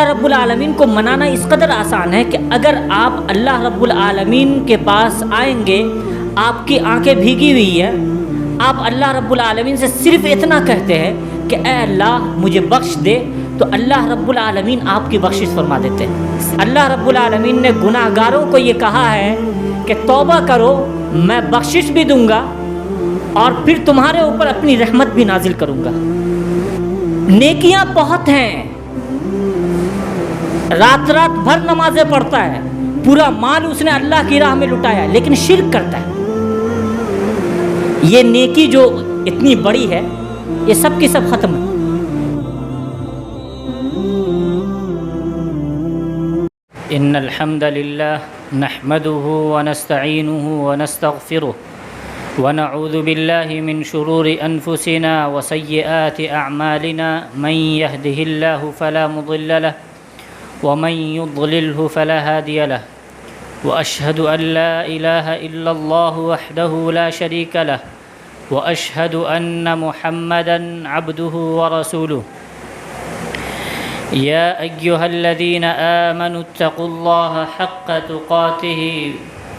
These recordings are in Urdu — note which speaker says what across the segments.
Speaker 1: رب العالمین کو منانا اس قدر آسان ہے کہ اگر آپ اللہ رب العالمین کے پاس آئیں گے، آپ کی آنکھیں بھیگی ہوئی ہیں، آپ اللہ رب العالمین سے صرف اتنا کہتے ہیں کہ اے اللہ مجھے بخش دے، تو اللہ رب العالمین آپ کی بخشش فرما دیتے ہیں۔ اللہ رب العالمین نے گناہ گاروں کو یہ کہا ہے کہ توبہ کرو، میں بخشش بھی دوں گا اور پھر تمہارے اوپر اپنی رحمت بھی نازل کروں گا۔ نیکیاں بہت ہیں، رات رات بھر نمازیں پڑھتا ہے، پورا مال اس نے اللہ کی راہ میں لٹایا، لیکن شرک کرتا ہے۔ یہ نیکی جو اتنی بڑی ہے، یہ سب کی سب ختم ہے۔ ان الحمد للہ نحمده ونستعینه ونستغفره ونعوذ باللہ من شرور انفسنا وسیئات اعمالنا، من يهده الله فلا مضل له ومن يضلله فلا هادي له، واشهد ان لا اله الا الله وحده لا شريك له، واشهد ان محمدا عبده ورسوله۔ يا ايها الذين آمنوا اتقوا الله حق تقاته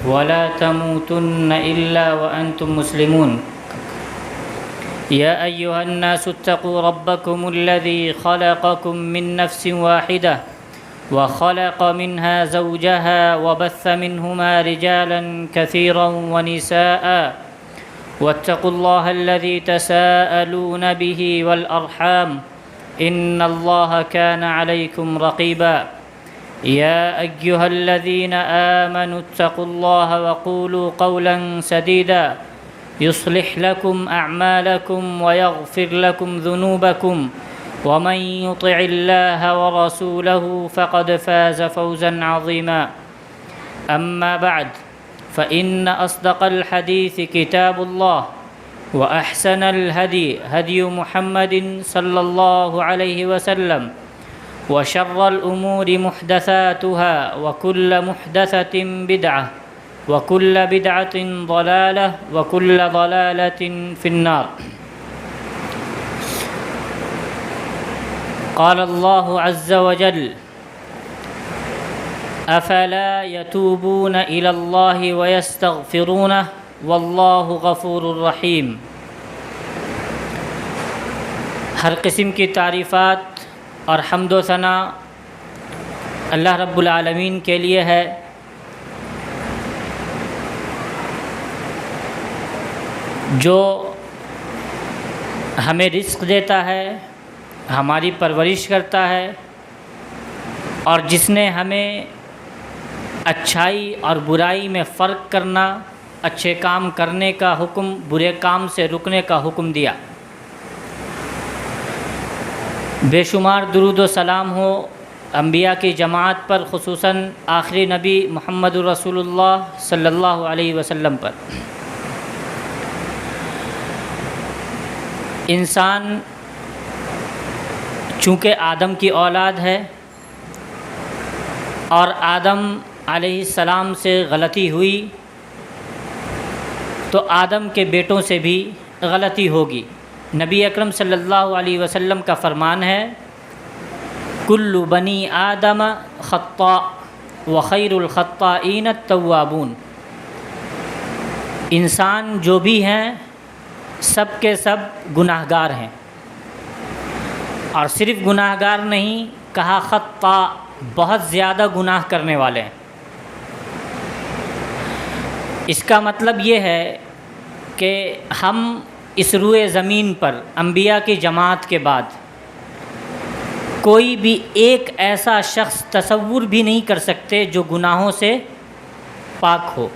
Speaker 1: ولا تموتن الا وانتم مسلمون۔ يا ايها الناس اتقوا ربكم الذي خلقكم من نفس واحدة وخلق منها زوجها وبث منهما رجالا كثيرا ونساء، واتقوا الله الذي تساءلون به والأرحام إن الله كان عليكم رقيبا۔ يا أيها الذين آمنوا اتقوا الله وقولوا قولا سديدا يصلح لكم أعمالكم ويغفر لكم ذنوبكم، ومن يطع الله ورسوله فقد فاز فوزا عظيما۔ أما بعد فإن أصدق الحديث كتاب الله، وأحسن الهدي هدي محمد صلى الله عليه وسلم، وشر الأمور محدثاتها وكل محدثة بدعة وكل بدعة ضلالة وكل ضلالة في النار۔ قال الله عز وجل: أفلا يتوبون إلى الله ويستغفرونه واللہ غفور الرحیم۔ ہر قسم کی تعریفات اور حمد و ثنا اللہ رب العالمین کے لیے ہے، جو ہمیں رزق دیتا ہے، ہماری پرورش کرتا ہے، اور جس نے ہمیں اچھائی اور برائی میں فرق کرنا، اچھے کام کرنے کا حکم، برے کام سے رکنے کا حکم دیا۔ بے شمار درود و سلام ہو انبیاء کی جماعت پر، خصوصاً آخری نبی محمد رسول اللہ صلی اللہ علیہ وسلم پر۔ انسان چونکہ آدم کی اولاد ہے اور آدم علیہ السلام سے غلطی ہوئی، تو آدم کے بیٹوں سے بھی غلطی ہوگی۔ نبی اکرم صلی اللہ علیہ وسلم کا فرمان ہے: کل بنی آدم خطاء وخیر الخطائین التوابون۔ انسان جو بھی ہیں سب کے سب گناہ گار ہیں، اور صرف گناہ گار نہیں کہا، خطاء، بہت زیادہ گناہ کرنے والے ہیں۔ اس کا مطلب یہ ہے کہ ہم اس روئے زمین پر انبیاء کی جماعت کے بعد کوئی بھی ایک ایسا شخص تصور بھی نہیں کر سکتے جو گناہوں سے پاک ہو۔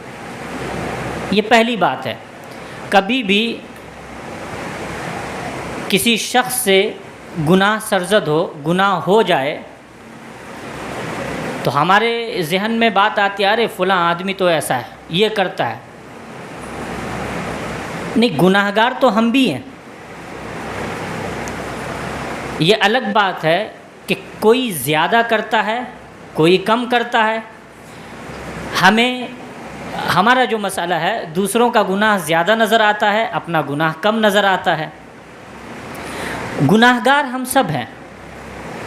Speaker 1: یہ پہلی بات ہے۔ کبھی بھی کسی شخص سے گناہ سرزد ہو، گناہ ہو جائے، تو ہمارے ذہن میں بات آتی ہے، ارے فلاں آدمی تو ایسا ہے، یہ کرتا ہے۔ نہیں، گناہ گار تو ہم بھی ہیں۔ یہ الگ بات ہے کہ کوئی زیادہ کرتا ہے، کوئی کم کرتا ہے۔ ہمارا جو مسئلہ ہے، دوسروں کا گناہ زیادہ نظر آتا ہے، اپنا گناہ کم نظر آتا ہے۔ گناہ گار ہم سب ہیں،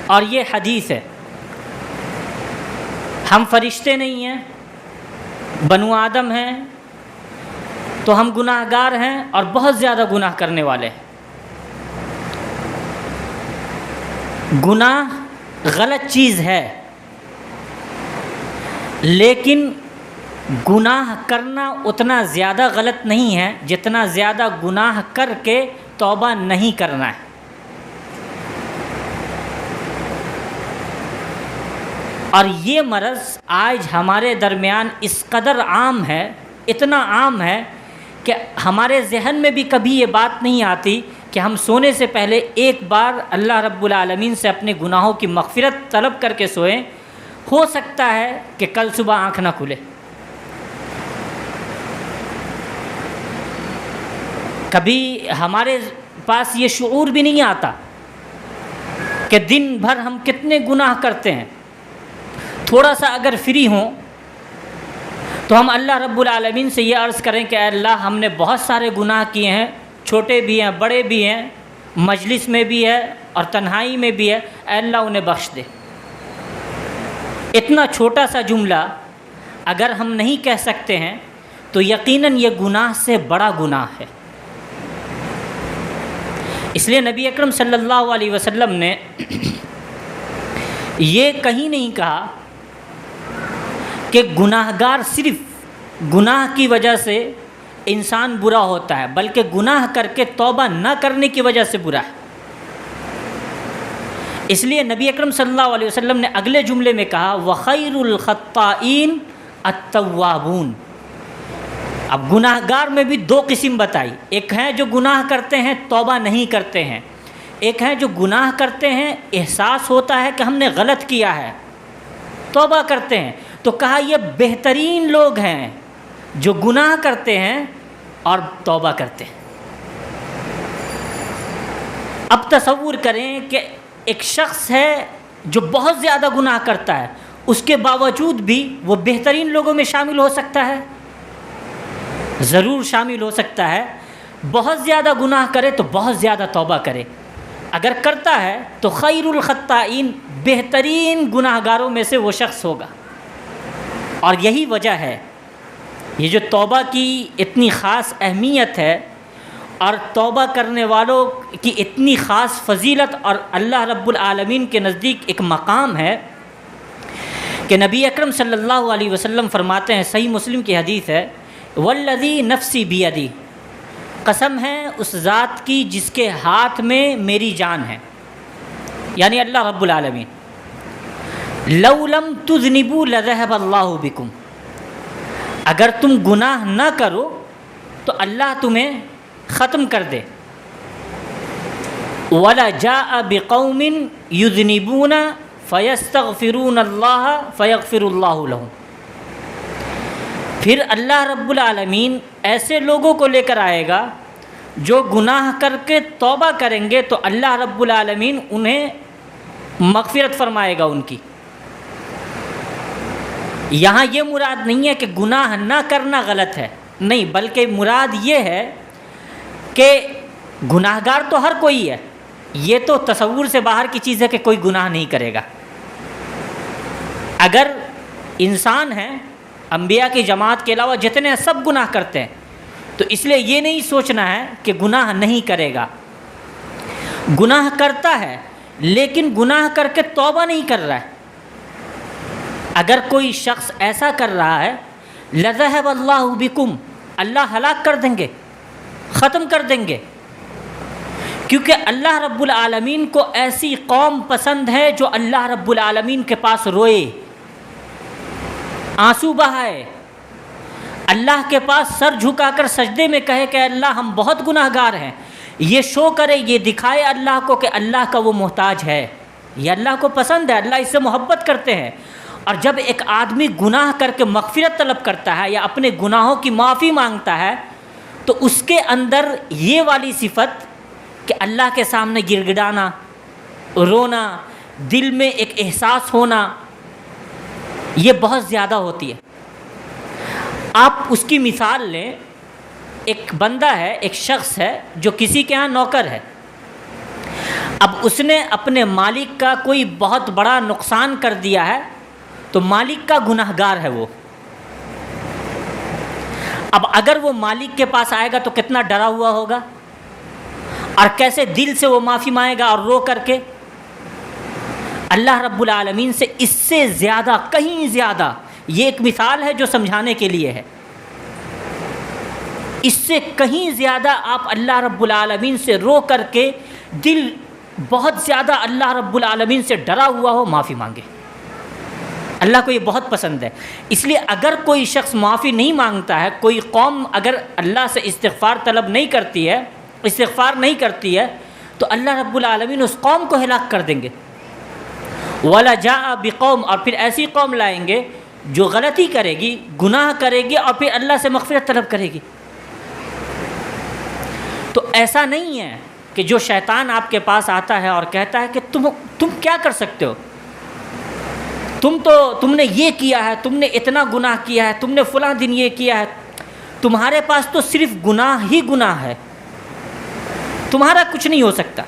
Speaker 1: اور یہ حدیث ہے، ہم فرشتے نہیں ہیں، بنو آدم ہیں، تو ہم گناہ گار ہیں اور بہت زیادہ گناہ کرنے والے ہیں۔ گناہ غلط چیز ہے، لیکن گناہ کرنا اتنا زیادہ غلط نہیں ہے جتنا زیادہ گناہ کر کے توبہ نہیں کرنا ہے۔ اور یہ مرض آج ہمارے درمیان اس قدر عام ہے، اتنا عام ہے کہ ہمارے ذہن میں بھی کبھی یہ بات نہیں آتی کہ ہم سونے سے پہلے ایک بار اللہ رب العالمین سے اپنے گناہوں کی مغفرت طلب کر کے سوئیں، ہو سکتا ہے کہ کل صبح آنکھ نہ کھلے۔ کبھی ہمارے پاس یہ شعور بھی نہیں آتا کہ دن بھر ہم کتنے گناہ کرتے ہیں۔ تھوڑا سا اگر فری ہوں تو ہم اللہ رب العالمین سے یہ عرض کریں کہ اے اللہ، ہم نے بہت سارے گناہ کیے ہیں، چھوٹے بھی ہیں، بڑے بھی ہیں، مجلس میں بھی ہے اور تنہائی میں بھی ہے، اے اللہ انہیں بخش دے۔ اتنا چھوٹا سا جملہ اگر ہم نہیں کہہ سکتے ہیں تو یقیناً یہ گناہ سے بڑا گناہ ہے۔ اس لیے نبی اکرم صلی اللہ علیہ وسلم نے یہ کہیں نہیں کہا کہ گناہ گار صرف گناہ کی وجہ سے انسان برا ہوتا ہے، بلکہ گناہ کر کے توبہ نہ کرنے کی وجہ سے برا ہے۔ اس لیے نبی اکرم صلی اللہ علیہ وسلم نے اگلے جملے میں کہا وَخَيْرُ الْخَطَّائِينَ التَّوَّابُونَ۔ اب گناہ گار میں بھی دو قسم بتائی، ایک ہیں جو گناہ کرتے ہیں توبہ نہیں کرتے ہیں، ایک ہیں جو گناہ کرتے ہیں احساس ہوتا ہے کہ ہم نے غلط کیا ہے، توبہ کرتے ہیں۔ تو کہا یہ بہترین لوگ ہیں جو گناہ کرتے ہیں اور توبہ کرتے ہیں۔ اب تصور کریں کہ ایک شخص ہے جو بہت زیادہ گناہ کرتا ہے، اس کے باوجود بھی وہ بہترین لوگوں میں شامل ہو سکتا ہے؟ ضرور شامل ہو سکتا ہے۔ بہت زیادہ گناہ کرے تو بہت زیادہ توبہ کرے، اگر کرتا ہے تو خیر الخطائین، بہترین گناہ گاروں میں سے وہ شخص ہوگا۔ اور یہی وجہ ہے یہ جو توبہ کی اتنی خاص اہمیت ہے اور توبہ کرنے والوں کی اتنی خاص فضیلت اور اللہ رب العالمین کے نزدیک ایک مقام ہے کہ نبی اکرم صلی اللہ علیہ وسلم فرماتے ہیں، صحیح مسلم کی حدیث ہے، والذی نفسی بیدی، قسم ہے اس ذات کی جس کے ہاتھ میں میری جان ہے، یعنی اللہ رب العالمین، لو لم تذنبوا لذهب اللہ بکم، اگر تم گناہ نہ کرو تو اللہ تمہیں ختم کر دے، وَلَجَاءَ بِقَوْمٍ يُذْنِبُونَ فَيَسْتَغْفِرُونَ اللَّهَ فَيَغْفِرُ اللَّهُ لَهُمْ، پھر اللہ رب العالمین ایسے لوگوں کو لے کر آئے گا جو گناہ کر کے توبہ کریں گے تو اللہ رب العالمین انہیں مغفرت فرمائے گا ان کی۔ یہاں یہ مراد نہیں ہے کہ گناہ نہ کرنا غلط ہے، نہیں، بلکہ مراد یہ ہے کہ گناہ گار تو ہر کوئی ہے، یہ تو تصور سے باہر کی چیز ہے کہ کوئی گناہ نہیں کرے گا۔ اگر انسان ہیں، انبیاء کی جماعت کے علاوہ جتنے سب گناہ کرتے ہیں، تو اس لیے یہ نہیں سوچنا ہے کہ گناہ نہیں کرے گا، گناہ کرتا ہے لیکن گناہ کر کے توبہ نہیں کر رہا ہے۔ اگر کوئی شخص ایسا کر رہا ہے، لذهب اللہ بکم، اللہ ہلاک کر دیں گے، ختم کر دیں گے، کیونکہ اللہ رب العالمین کو ایسی قوم پسند ہے جو اللہ رب العالمین کے پاس روئے، آنسو بہائے، اللہ کے پاس سر جھکا کر سجدے میں کہے کہ اللہ ہم بہت گناہ گار ہیں، یہ شو کرے، یہ دکھائے اللہ کو کہ اللہ کا وہ محتاج ہے، یہ اللہ کو پسند ہے، اللہ اس سے محبت کرتے ہیں۔ اور جب ایک آدمی گناہ کر کے مغفرت طلب کرتا ہے یا اپنے گناہوں کی معافی مانگتا ہے تو اس کے اندر یہ والی صفت کہ اللہ کے سامنے گر گڑانا، رونا، دل میں ایک احساس ہونا، یہ بہت زیادہ ہوتی ہے۔ آپ اس کی مثال لیں، ایک بندہ ہے، ایک شخص ہے جو کسی کے ہاں نوکر ہے، اب اس نے اپنے مالک کا کوئی بہت بڑا نقصان کر دیا ہے تو تو مالک کا گناہ گار ہے وہ. اب اگر وہ مالک کے پاس آئے گا تو کتنا ڈرا ہوا ہوگا اور کیسے دل سے وہ معافی مانگے گا اور رو کر کے. اللہ رب العالمین سے اس سے زیادہ, کہیں زیادہ, یہ ایک مثال ہے جو سمجھانے کے لیے ہے, اس سے کہیں زیادہ آپ اللہ رب العالمین سے رو کر کے دل بہت زیادہ اللہ رب العالمین سے ڈرا ہوا ہو معافی مانگے. اللہ کو یہ بہت پسند ہے. اس لیے اگر کوئی شخص معافی نہیں مانگتا ہے, کوئی قوم اگر اللہ سے استغفار طلب نہیں کرتی ہے, استغفار نہیں کرتی ہے, تو اللہ رب العالمین اس قوم کو ہلاک کر دیں گے. وَلَجَاءَ بِقَوْمٍ, اور پھر ایسی قوم لائیں گے جو غلطی کرے گی, گناہ کرے گی اور پھر اللہ سے مغفرت طلب کرے گی. تو ایسا نہیں ہے کہ جو شیطان آپ کے پاس آتا ہے اور کہتا ہے کہ تم کیا کر سکتے ہو, تم نے یہ کیا ہے, تم نے اتنا گناہ کیا ہے, تم نے فلاں دن یہ کیا ہے, تمہارے پاس تو صرف گناہ ہی گناہ ہے, تمہارا کچھ نہیں ہو سکتا.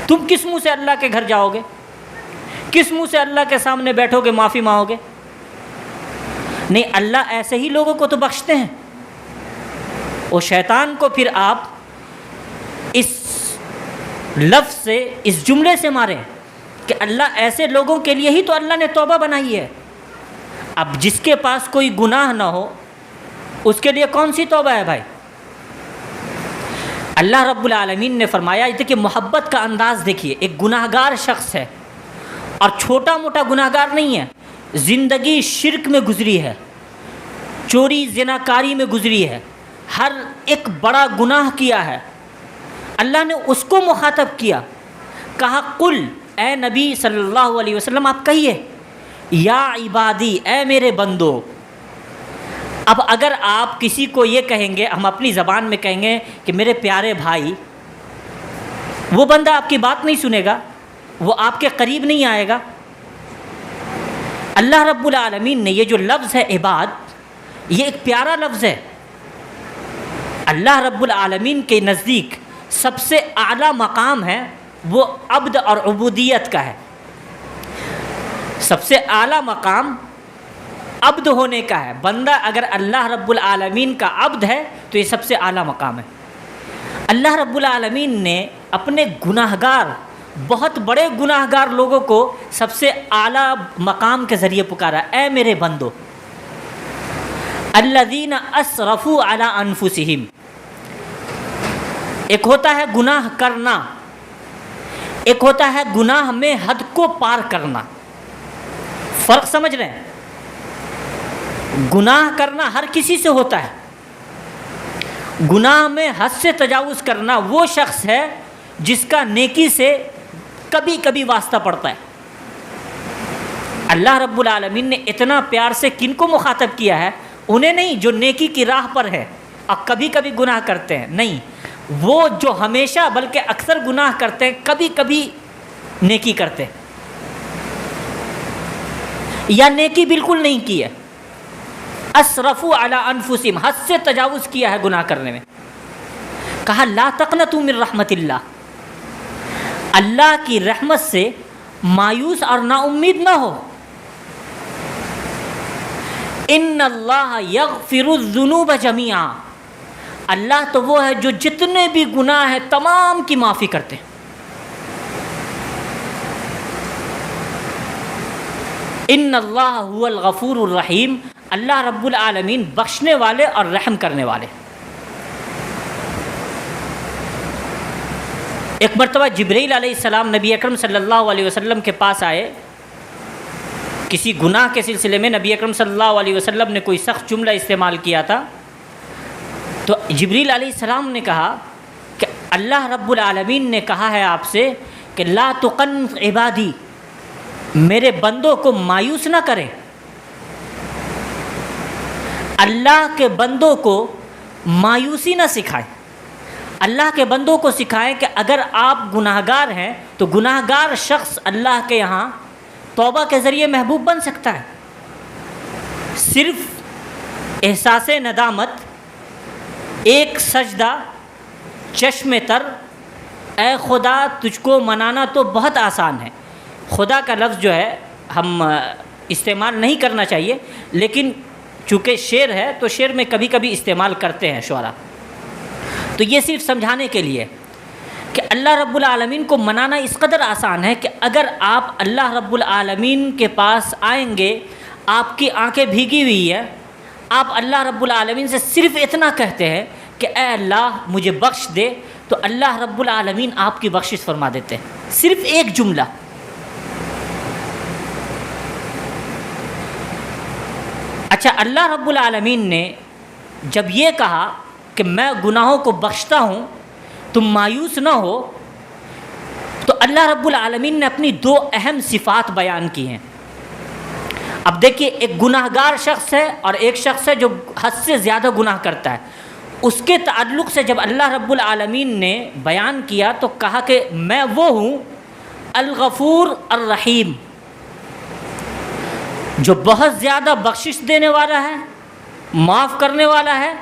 Speaker 1: تم کس منہ سے اللہ کے گھر جاؤ گے, کس منہ سے اللہ کے سامنے بیٹھو گے, معافی مانگو گے؟ نہیں, اللہ ایسے ہی لوگوں کو تو بخشتے ہیں. وہ شیطان کو پھر آپ اس لفظ سے, اس جملے سے ماریں کہ اللہ ایسے لوگوں کے لیے ہی تو اللہ نے توبہ بنائی ہے. اب جس کے پاس کوئی گناہ نہ ہو اس کے لیے کون سی توبہ ہے بھائی؟ اللہ رب العالمین نے فرمایا, کہ محبت کا انداز دیکھیے, ایک گناہ گار شخص ہے اور چھوٹا موٹا گناہ گار نہیں ہے, زندگی شرک میں گزری ہے, چوری زناکاری میں گزری ہے, ہر ایک بڑا گناہ کیا ہے. اللہ نے اس کو مخاطب کیا, کہا قل, اے نبی صلی اللہ علیہ وسلم آپ کہیے, یا عبادی, اے میرے بندو. اب اگر آپ کسی کو یہ کہیں گے, ہم اپنی زبان میں کہیں گے کہ میرے پیارے بھائی, وہ بندہ آپ کی بات نہیں سنے گا, وہ آپ کے قریب نہیں آئے گا. اللہ رب العالمین نے یہ جو لفظ ہے عباد, یہ ایک پیارا لفظ ہے. اللہ رب العالمین کے نزدیک سب سے اعلیٰ مقام ہے وہ عبد اور عبودیت کا ہے. سب سے اعلیٰ مقام عبد ہونے کا ہے. بندہ اگر اللہ رب العالمین کا عبد ہے تو یہ سب سے اعلیٰ مقام ہے. اللہ رب العالمین نے اپنے گناہ گار, بہت بڑے گناہ گار لوگوں کو سب سے اعلیٰ مقام کے ذریعے پکارا, اے میرے بندو. الذین اسرفوا علی انفسہم, ایک ہوتا ہے گناہ کرنا, ایک ہوتا ہے گناہ میں حد کو پار کرنا. فرق سمجھ رہے ہیں؟ گناہ کرنا ہر کسی سے ہوتا ہے, گناہ میں حد سے تجاوز کرنا وہ شخص ہے جس کا نیکی سے کبھی کبھی واسطہ پڑتا ہے. اللہ رب العالمین نے اتنا پیار سے کن کو مخاطب کیا ہے؟ انہیں نہیں جو نیکی کی راہ پر ہے اور کبھی کبھی گناہ کرتے ہیں, نہیں, وہ جو ہمیشہ بلکہ اکثر گناہ کرتے ہیں, کبھی کبھی نیکی کرتے ہیں, یا نیکی بالکل نہیں کی ہے. اسرفوا علی انفسہم, حد سے تجاوز کیا ہے گناہ کرنے میں. کہا لا تقنطوا من رحمت اللہ, اللہ کی رحمت سے مایوس اور نا امید نہ ہو. ان اللہ یغفر الذنوب جميعا, اللہ تو وہ ہے جو جتنے بھی گناہ ہیں تمام کی معافی کرتے ہیں. ان اللہ هو الغفور الرحیم, اللہ رب العالمین بخشنے والے اور رحم کرنے والے. ایک مرتبہ جبرائیل علیہ السلام نبی اکرم صلی اللہ علیہ وسلم کے پاس آئے, کسی گناہ کے سلسلے میں نبی اکرم صلی اللہ علیہ وسلم نے کوئی سخت جملہ استعمال کیا تھا. تو جبرائیل علیہ السلام نے کہا کہ اللہ رب العالمین نے کہا ہے آپ سے کہ لا تقنط عبادی, میرے بندوں کو مایوس نہ کریں. اللہ کے بندوں کو مایوسی نہ سکھائیں, اللہ کے بندوں کو سکھائیں کہ اگر آپ گناہ گار ہیں تو گناہ گار شخص اللہ کے یہاں توبہ کے ذریعے محبوب بن سکتا ہے. صرف احساس ندامت, ایک سجدہ, چشم تر, اے خدا تجھ کو منانا تو بہت آسان ہے. خدا کا لفظ جو ہے ہم استعمال نہیں کرنا چاہیے، لیکن چونکہ شعر ہے تو شعر میں کبھی کبھی استعمال کرتے ہیں شعراء. تو یہ صرف سمجھانے کے لیے کہ اللہ رب العالمین کو منانا اس قدر آسان ہے کہ اگر آپ اللہ رب العالمین کے پاس آئیں گے، آپ کی آنکھیں بھیگی ہوئی ہیں، آپ اللہ رب العالمین سے صرف اتنا کہتے ہیں کہ اے اللہ مجھے بخش دے، تو اللہ رب العالمین آپ کی بخشش فرما دیتے ہیں. صرف ایک جملہ. اچھا، اللہ رب العالمین نے جب یہ کہا کہ میں گناہوں کو بخشتا ہوں، تم مایوس نہ ہو، تو اللہ رب العالمین نے اپنی دو اہم صفات بیان کی ہیں. اب دیکھیے، ایک گناہ گار شخص ہے اور ایک شخص ہے جو حد سے زیادہ گناہ کرتا ہے. اس کے تعلق سے جب اللہ رب العالمین نے بیان کیا تو کہا کہ میں وہ ہوں الغفور الرحیم، جو بہت زیادہ بخشش دینے والا ہے، معاف کرنے والا ہے،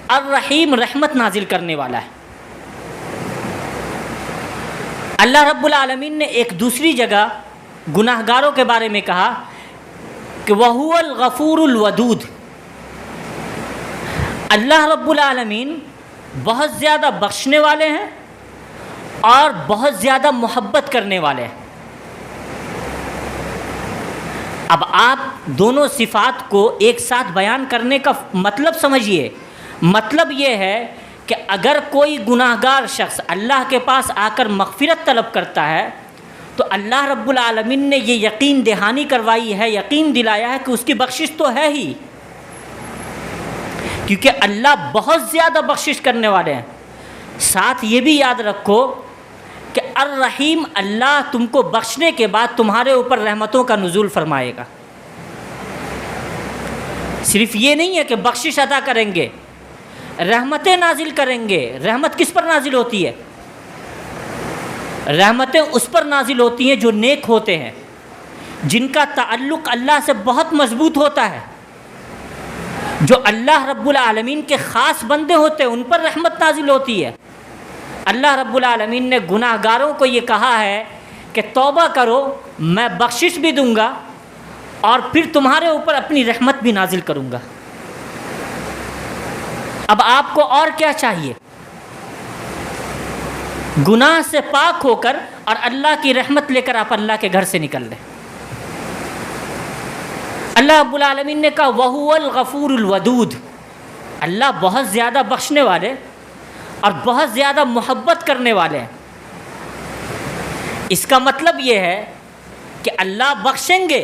Speaker 1: الرحیم رحمت نازل کرنے والا ہے. اللہ رب العالمین نے ایک دوسری جگہ گناہ گاروں کے بارے میں کہا کہ وَهُوَ الْغَفُورُ الْوَدُودُ. اللہ رب العالمین بہت زیادہ بخشنے والے ہیں اور بہت زیادہ محبت کرنے والے ہیں. اب آپ دونوں صفات کو ایک ساتھ بیان کرنے کا مطلب سمجھیے. مطلب یہ ہے کہ اگر کوئی گناہ گار شخص اللہ کے پاس آ کر مغفرت طلب کرتا ہے تو اللہ رب العالمین نے یہ یقین دہانی کروائی ہے، یقین دلایا ہے کہ اس کی بخشش تو ہے ہی، کیونکہ اللہ بہت زیادہ بخشش کرنے والے ہیں. ساتھ یہ بھی یاد رکھو کہ الرحیم، اللہ تم کو بخشنے کے بعد تمہارے اوپر رحمتوں کا نزول فرمائے گا. صرف یہ نہیں ہے کہ بخشش عطا کریں گے، رحمتیں نازل کریں گے. رحمت کس پر نازل ہوتی ہے؟ رحمتیں اس پر نازل ہوتی ہیں جو نیک ہوتے ہیں، جن کا تعلق اللہ سے بہت مضبوط ہوتا ہے، جو اللہ رب العالمین کے خاص بندے ہوتے ہیں، ان پر رحمت نازل ہوتی ہے. اللہ رب العالمین نے گناہ گاروں کو یہ کہا ہے کہ توبہ کرو، میں بخشش بھی دوں گا اور پھر تمہارے اوپر اپنی رحمت بھی نازل کروں گا. اب آپ کو اور کیا چاہیے؟ گناہ سے پاک ہو کر اور اللہ کی رحمت لے کر آپ اللہ کے گھر سے نکل لیں. اللہ رب العالمین نے کہا وَهُوَ الْغَفُورُ الْوَدُودُ. اللہ بہت زیادہ بخشنے والے اور بہت زیادہ محبت کرنے والے ہیں. اس کا مطلب یہ ہے کہ اللہ بخشیں گے،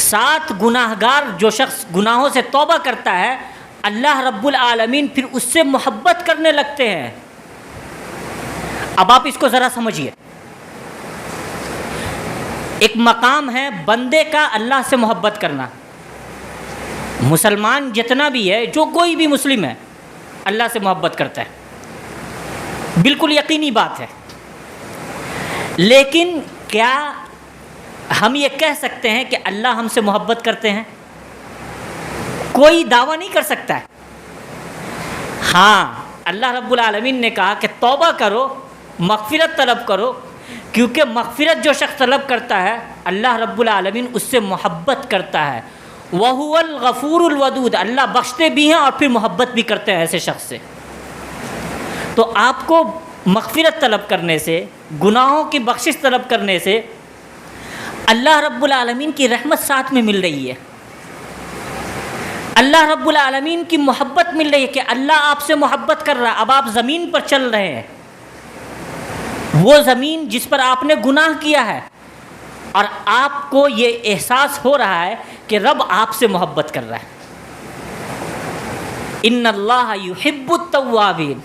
Speaker 1: ساتھ گناہ گار جو شخص گناہوں سے توبہ کرتا ہے، اللہ رب العالمین پھر اس سے محبت کرنے لگتے ہیں. اب آپ اس کو ذرا سمجھیے. ایک مقام ہے بندے کا اللہ سے محبت کرنا. مسلمان جتنا بھی ہے، جو کوئی بھی مسلم ہے، اللہ سے محبت کرتا ہے، بالکل یقینی بات ہے. لیکن کیا ہم یہ کہہ سکتے ہیں کہ اللہ ہم سے محبت کرتے ہیں؟ کوئی دعویٰ نہیں کر سکتا ہے. ہاں، اللہ رب العالمین نے کہا کہ توبہ کرو، مغفرت طلب کرو، کیونکہ مغفرت جو شخص طلب کرتا ہے اللہ رب العالمین اس سے محبت کرتا ہے. وَهُوَ الْغَفُورُ الْوَدُودُ. اللہ بخشتے بھی ہیں اور پھر محبت بھی کرتے ہیں ایسے شخص سے. تو آپ کو مغفرت طلب کرنے سے، گناہوں کی بخشش طلب کرنے سے اللہ رب العالمین کی رحمت ساتھ میں مل رہی ہے، اللہ رب العالمین کی محبت مل رہی ہے کہ اللہ آپ سے محبت کر رہا ہے. اب آپ زمین پر چل رہے ہیں، وہ زمین جس پر آپ نے گناہ کیا ہے، اور آپ کو یہ احساس ہو رہا ہے کہ رب آپ سے محبت کر رہا ہے. ان اللہ یحب التوابین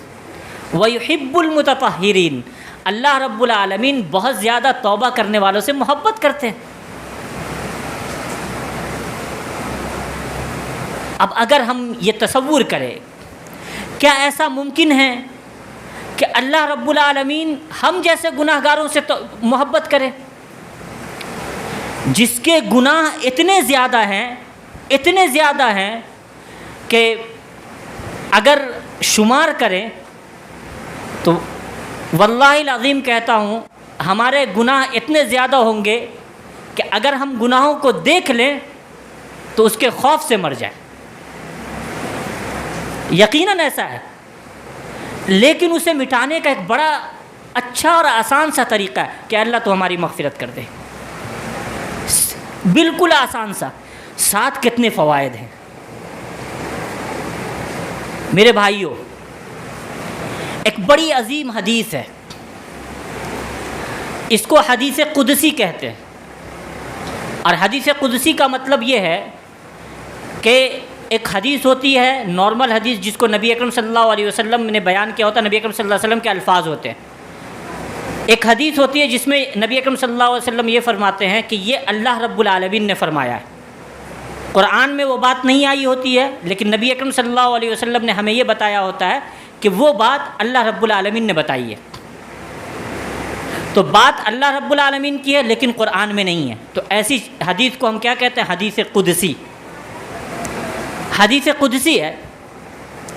Speaker 1: ویحب المتطہرین. اللہ رب العالمین بہت زیادہ توبہ کرنے والوں سے محبت کرتے ہیں. اب اگر ہم یہ تصور کریں، کیا ایسا ممکن ہے کہ اللہ رب العالمین ہم جیسے گناہ گاروں سے محبت کرے، جس کے گناہ اتنے زیادہ ہیں کہ اگر شمار کریں تو واللہ العظیم کہتا ہوں ہمارے گناہ اتنے زیادہ ہوں گے کہ اگر ہم گناہوں کو دیکھ لیں تو اس کے خوف سے مر جائیں، یقیناً ایسا ہے، لیکن اسے مٹانے کا ایک بڑا اچھا اور آسان سا طریقہ ہے کہ اللہ تو ہماری مغفرت کر دے، بالکل آسان سا، ساتھ کتنے فوائد ہیں میرے بھائیوں۔ ایک بڑی عظیم حدیث ہے، اس کو حدیث قدسی کہتے ہیں، اور حدیث قدسی کا مطلب یہ ہے کہ ایک حدیث ہوتی ہے نارمل حدیث جس کو نبی اکرم صلی اللہ علیہ وسلم نے بیان کیا ہوتا ہے، نبی اکرم صلی اللہ علیہ وسلم کے الفاظ ہوتے ہیں۔ ایک حدیث ہوتی ہے جس میں نبی اکرم صلی اللہ علیہ وسلم یہ فرماتے ہیں کہ یہ اللہ رب العالمین نے فرمایا ہے، قرآن میں وہ بات نہیں آئی ہوتی ہے، لیکن نبی اکرم صلی اللہ علیہ وسلم نے ہمیں یہ بتایا ہوتا ہے کہ وہ بات اللہ رب العالمین نے بتائی ہے۔ تو بات اللہ رب العالمین کی ہے لیکن قرآن میں نہیں ہے، تو ایسی حدیث کو ہم کیا کہتے ہیں؟ حدیث قدسی۔ حدیث قدسی ہے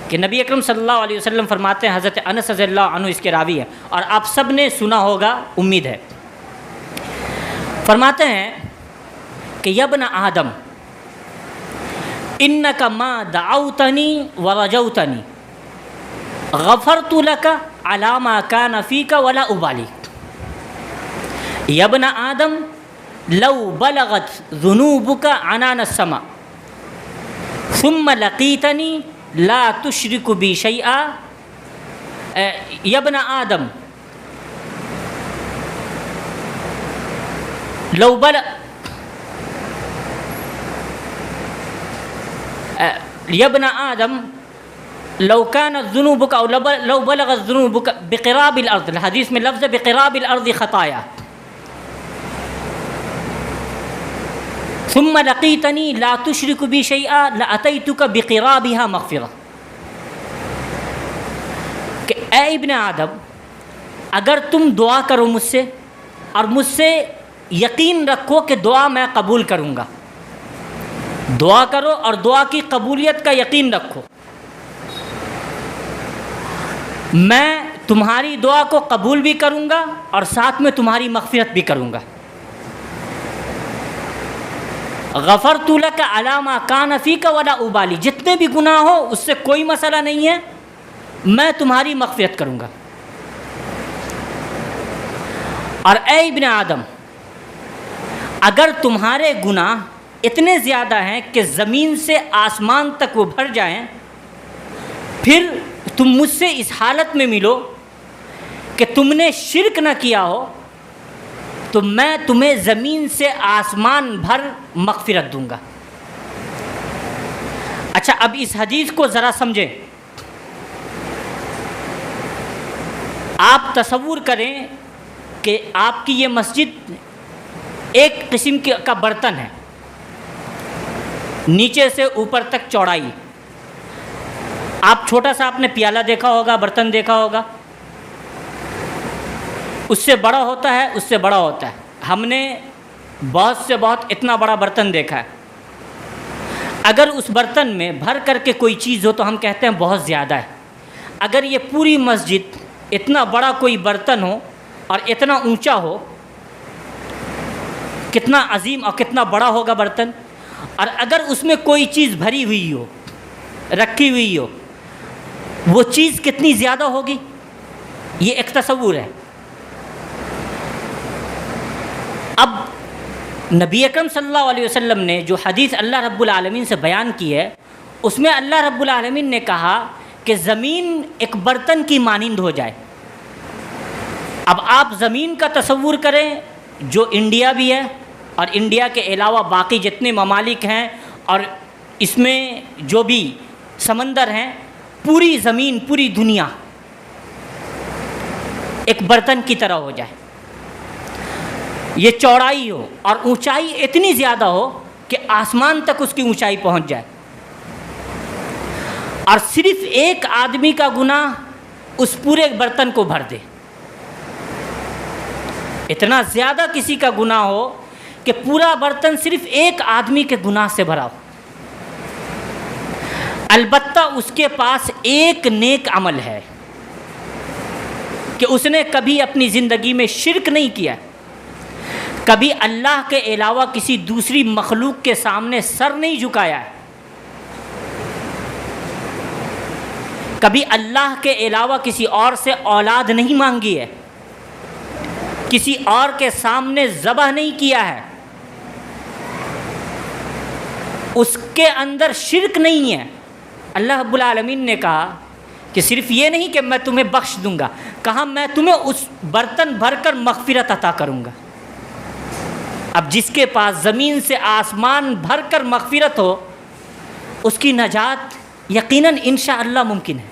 Speaker 1: کہ نبی اکرم صلی اللہ علیہ وسلم فرماتے ہیں، حضرت انس رضی اللہ عنہ اس کے راوی ہیں اور آپ سب نے سنا ہوگا امید ہے، فرماتے ہیں کہ یا ابن آدم انک ما دعوتنی ورجوتنی غفرت لک علی ما کان فیک ولا ابالی، یا ابن آدم لو بلغت ذنوبک عنان السماء ثم لقیتنی لا تشرک بی شیئا، یا ابن آدم لو یا ابن آدم لو كانت ذنوبك او لو بلغت ذنوبك بقراب الارض، الحدیث میں لفظ بقراب الارض خطایا، ثم لقیتنی لا تشرک بی شیئا لاتیتک بقرابها مغفرہ، کہ اے ابن آدم اگر تم دعا کرو مجھ سے اور مجھ سے یقین رکھو کہ دعا میں قبول کروں گا، دعا کرو اور دعا کی قبولیت کا یقین رکھو، میں تمہاری دعا کو قبول بھی کروں گا اور ساتھ میں تمہاری مغفرت بھی کروں گا۔ غفرت لک علی ما کان فیک ولا ابالی، جتنے بھی گناہ ہو اس سے کوئی مسئلہ نہیں ہے، میں تمہاری مغفرت کروں گا۔ اور اے ابن آدم اگر تمہارے گناہ اتنے زیادہ ہیں کہ زمین سے آسمان تک وہ بھر جائیں، پھر تم مجھ سے اس حالت میں ملو کہ تم نے شرک نہ کیا ہو، تو میں تمہیں زمین سے آسمان بھر مغفرت دوں گا۔ اچھا اب اس حدیث کو ذرا سمجھیں، آپ تصور کریں کہ آپ کی یہ مسجد ایک قسم کا برتن ہے، نیچے سے اوپر تک چوڑائی، آپ چھوٹا سا آپ نے پیالہ دیکھا ہوگا، برتن دیکھا ہوگا، اس سے بڑا ہوتا ہے، اس سے بڑا ہوتا ہے، ہم نے بہت سے بہت اتنا بڑا برتن دیکھا ہے، اگر اس برتن میں بھر کر کے کوئی چیز ہو تو ہم کہتے ہیں بہت زیادہ ہے، اگر یہ پوری مسجد اتنا بڑا کوئی برتن ہو اور اتنا اونچا ہو، کتنا عظیم اور کتنا بڑا ہوگا برتن، اور اگر اس میں کوئی چیز بھری ہوئی ہو، رکھی ہوئی ہو، وہ چیز کتنی زیادہ ہوگی، یہ ایک تصور ہے۔ اب نبی اکرم صلی اللہ علیہ وسلم نے جو حدیث اللہ رب العالمین سے بیان کی ہے، اس میں اللہ رب العالمین نے کہا کہ زمین ایک برتن کی مانند ہو جائے۔ اب آپ زمین کا تصور کریں جو انڈیا بھی ہے اور انڈیا کے علاوہ باقی جتنے ممالک ہیں اور اس میں جو بھی سمندر ہیں، پوری زمین، پوری دنیا ایک برتن کی طرح ہو جائے، یہ چوڑائی ہو اور اونچائی اتنی زیادہ ہو کہ آسمان تک اس کی اونچائی پہنچ جائے، اور صرف ایک آدمی کا گناہ اس پورے برتن کو بھر دے، اتنا زیادہ کسی کا گناہ ہو کہ پورا برتن صرف ایک آدمی کے گناہ سے بھرا ہو، البتہ اس کے پاس ایک نیک عمل ہے کہ اس نے کبھی اپنی زندگی میں شرک نہیں کیا، کبھی اللہ کے علاوہ کسی دوسری مخلوق کے سامنے سر نہیں جھکایا ہے، کبھی اللہ کے علاوہ کسی اور سے اولاد نہیں مانگی ہے، کسی اور کے سامنے ذبح نہیں کیا ہے، اس کے اندر شرک نہیں ہے۔ اللہ رب العالمین نے کہا کہ صرف یہ نہیں کہ میں تمہیں بخش دوں گا، کہا میں تمہیں اس برتن بھر کر مغفرت عطا کروں گا۔ اب جس کے پاس زمین سے آسمان بھر کر مغفرت ہو، اس کی نجات یقیناً انشاءاللہ ممکن ہے۔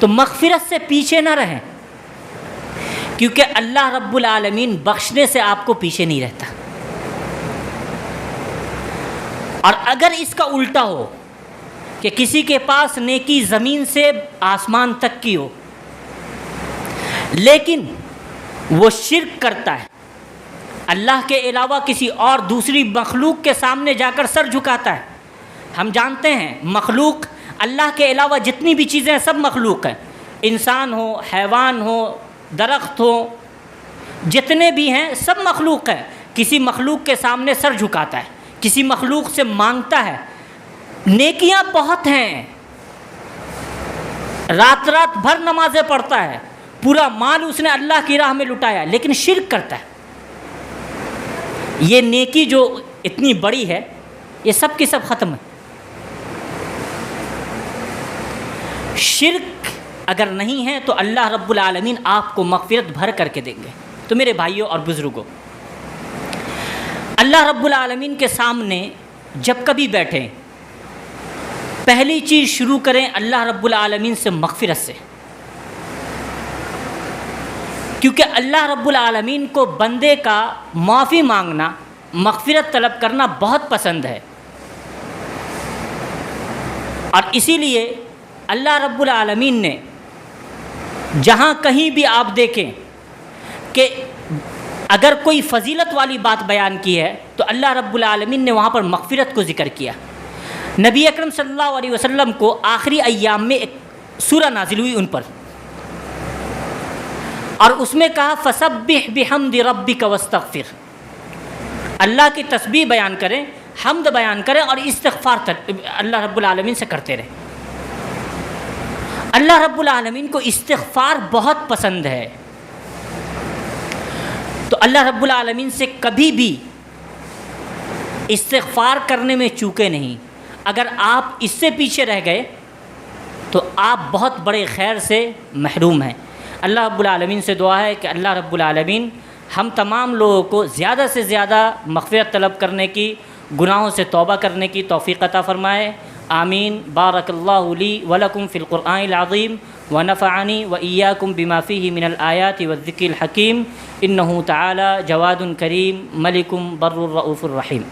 Speaker 1: تو مغفرت سے پیچھے نہ رہیں، کیونکہ اللہ رب العالمین بخشنے سے آپ کو پیچھے نہیں رہتا۔ اور اگر اس کا الٹا ہو کہ کسی کے پاس نیکی زمین سے آسمان تک کی ہو، لیکن وہ شرک کرتا ہے، اللہ کے علاوہ کسی اور دوسری مخلوق کے سامنے جا کر سر جھکاتا ہے۔ ہم جانتے ہیں مخلوق اللہ کے علاوہ جتنی بھی چیزیں ہیں سب مخلوق ہیں، انسان ہو، حیوان ہو، درخت ہو، جتنے بھی ہیں سب مخلوق ہیں۔ کسی مخلوق کے سامنے سر جھکاتا ہے، کسی مخلوق سے مانگتا ہے۔ نیکیاں بہت ہیں، رات رات بھر نمازیں پڑھتا ہے، پورا مال اس نے اللہ کی راہ میں لٹایا، لیکن شرک کرتا ہے۔ یہ نیکی جو اتنی بڑی ہے یہ سب کی سب ختم ہے۔ شرک اگر نہیں ہے تو اللہ رب العالمین آپ کو مغفرت بھر کر کے دیں گے۔ تو میرے بھائیوں اور بزرگوں، اللہ رب العالمین کے سامنے جب کبھی بیٹھیں، پہلی چیز شروع کریں اللہ رب العالمین سے مغفرت سے، کیونکہ اللہ رب العالمین کو بندے کا معافی مانگنا، مغفرت طلب کرنا بہت پسند ہے۔ اور اسی لیے اللہ رب العالمین نے جہاں کہیں بھی آپ دیکھیں کہ اگر کوئی فضیلت والی بات بیان کی ہے تو اللہ رب العالمین نے وہاں پر مغفرت کو ذکر کیا۔ نبی اکرم صلی اللہ علیہ وسلم کو آخری ایام میں ایک سورہ نازل ہوئی ان پر، اور اس میں کہا فَسَبِّحْ بِحَمْدِ رَبِّكَ وَاسْتَغْفِرْ، اللہ کی تسبیح بیان کریں، حمد بیان کریں اور استغفار اللہ رب العالمین سے کرتے رہیں۔ اللہ رب العالمین کو استغفار بہت پسند ہے، تو اللہ رب العالمین سے کبھی بھی استغفار کرنے میں چوکے نہیں۔ اگر آپ اس سے پیچھے رہ گئے تو آپ بہت بڑے خیر سے محروم ہیں۔ اللہ رب العالمین سے دعا ہے کہ اللہ رب العالمین ہم تمام لوگوں کو زیادہ سے زیادہ مغفرت طلب کرنے کی، گناہوں سے توبہ کرنے کی توفیق عطا فرمائے۔ آمین۔ بارک اللہ لی ولکم فی القرآن العظیم ونفعنی وإیاکم بما فیہ من الآیات والذکر الحکیم، انہ تعالی جواد کریم ملک بر الرؤوف الرحیم۔